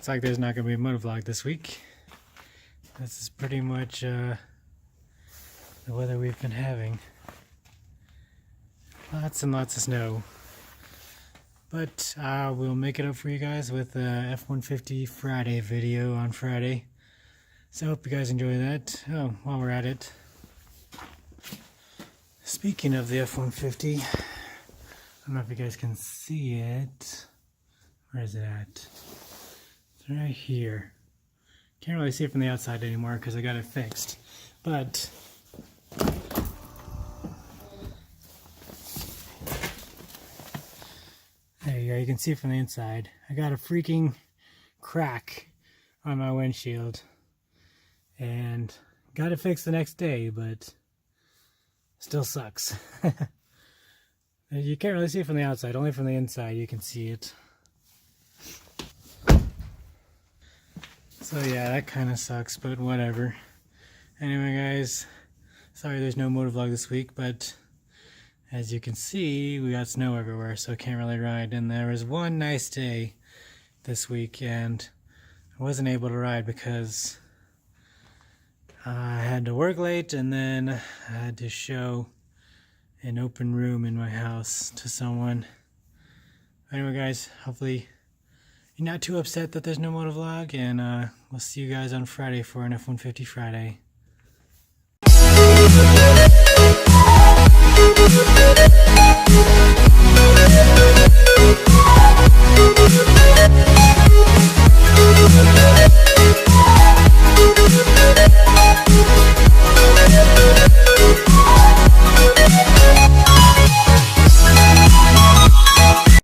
Looks like there's not going to be a motovlog this week. This is pretty much the weather we've been having. Lots and lots of snow. But we'll make it up for you guys with a F-150 Friday video on Friday. So I hope you guys enjoy that. Oh, while we're at it, speaking of the F-150, I don't know if you guys can see it. Where is it at? It's right here. Can't really see it from the outside anymore because I got it fixed. But there you go, you can see it from the inside. I got a freaking crack on my windshield and got it fixed the next day, but still sucks. You can't really see it from the outside, only from the inside you can see it. So yeah, that kind of sucks, but whatever. Anyway guys, sorry there's no motovlog this week, but as you can see, we got snow everywhere, so I can't really ride. And there was one nice day this week, and I wasn't able to ride because I had to work late, and then I had to show an open room in my house to someone. Anyway guys, hopefully you're not too upset that there's no motovlog, and we'll see you guys on Friday for an F-150 Friday.